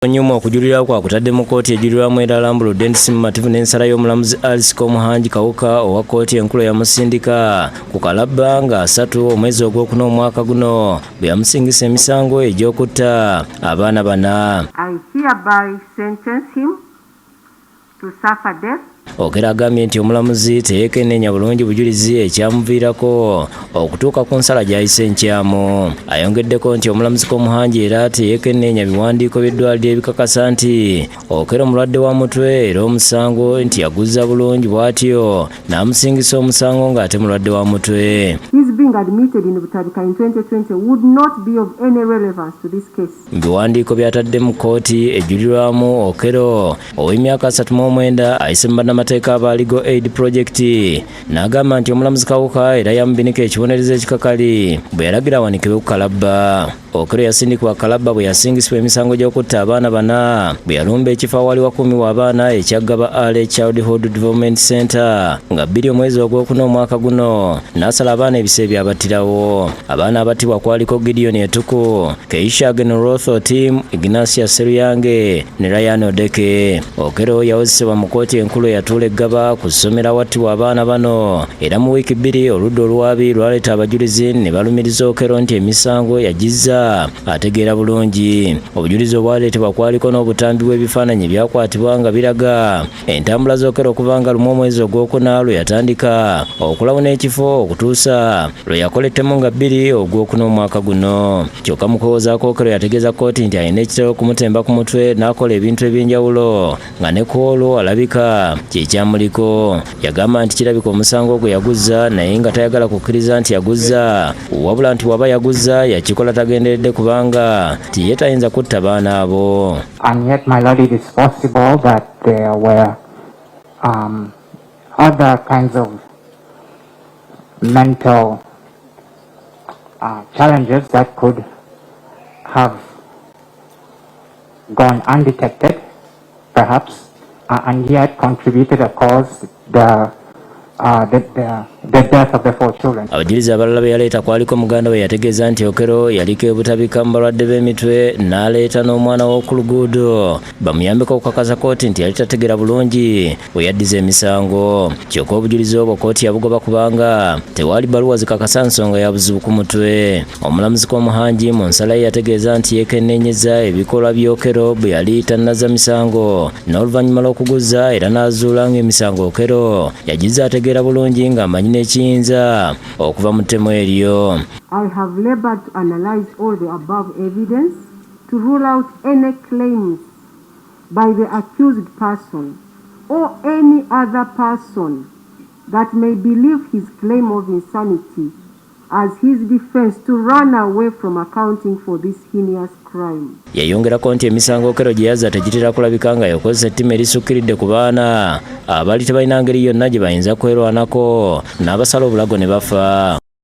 Onyuma okujulira kwa kutadde mu kooti ejulirwamu era alambuludde ntisimumativu n'ensala y'omulamuzi Alice Komuhangi Kawuka owa kooti enkulu yamusindika ku Kalabanga 3 omwezi ogwokuna omwaka guno bwe yamusingisa emisango egy'okutta abaana bana. I hereby sentence him to suffer death. Okera agambye nti omulamuzi teyekenneenya bulungi bujulizi ekyamuviirako okutuuka ku nsala gy'ayise nkyamu. Ayongeddeko nti omulamuzi Komuhangi era teyekenneenya biwandiiko by'eddwaliro ebikakasa nti Okero mulwadde wa mutwe era omusango nti yaguza bulungi bw'atyo n'amusingisa omusango ng'ate mulwadde wa mutwe. His being admitted in Butabika in 2020 would not be of any relevance to this case. Biwandiiko byatadde mu kooti ejulirwamu Okero ow'emyaka 39 ayise mu bannamateeka aba Legal Aid Project n'agamba nti omulamuzi Kawuka era yamubinika ekibonerezo ekikakali bwe yalagira awanikibwe ku Kalabba. Okero yasindikibwa Kalabba bwe yasingisibwa emisango gy'okutta abaana bana bwe yalumba ekifo awali wakuumibwa abaana ekyagaba Ale Childhood Development Center nga 2 omwezi ogwokuna omwaka guno n'asala abaana ebise byabattirawo. Abaana abattibwa kwaliko Gideon Etuku, Keisha Genoroth Team, Ignatius Seruyange ne Ryan Odeke. Okero yawozesebwa mu kooti enkulu eyatuula eggaba ku ssomero awattibwa abaana bano era mu wiiki 2 oludda olwabi lwaleeta abajulizi ne balumiriza Okero nti emisango yagizza ategeera bulungi. Obujulizi obwaleetebwa kwaliko n'obutambi bw'ebifaananyi ebyakwatibwa nga biraga entambula z'Okero okuva nga 1 omwezi ogwokuna lwe yatandika okulawuna ekifo okutuusa lwe yakolettemu nga 2 ogwokuna omwaka guno. Kyokka mu kuwozaako Okero yategeeza kooti nti alina ekitalo okumutemba ku mutwe n'akola ebintu eby'enjawulo nga ne ku olwo alabika kyekyamuliko. Yagamba nti kirabika omusango gwe yaguza naye nga tayagala kukkiriza nti yaguza, wabula nti waba yaguza yakikola tagenderedde kubanga tiyetayinza kutta baana abo. And yet, my lord, it is possible that there were other kinds of mental challenges that could have gone undetected, perhaps, and yet contributed, of course, the death of the 4 children. Abajulizi abalala be yaleeta kwaliko muganda we yategeeza nti Okero yaliko ebutabika mu balwadde b'emitwe n'aleeta n'omwana w'oku luguudo bamuyambeko okukakaza kooti nti yali tategeera bulungi bwe yaddiza emisango. Kyokka obujulizi obwo kooti yabugoba kubanga tewaali baluwa zikakasa nsonga ya buzibu ku mutwe. Omulamuzi Komuhangi mu nsala ye yategeeza nti yekenneenyeza ebikolwa by'Okero bwe yali tannaza misango n'oluvannyuma lw'okuguza era n'azuula ng'emisango Okero yagiza ategeera bulungi nga amanyi n'ekiyinza okuva mu ttemu eryo. I have labored to analyze all the above evidence to rule out any claims by the accused person or any other person that may believe his claim of insanity as his defense to run away from accounting for this heinous crime. Yayongerako nti emisango Okero gye yazza tegitera kulabika nga yakozesa ettima erisukkiridde ku baana abaali tebalina ngeri yonna gye bayinza kwerwanako n'abasala obulago ne bafa.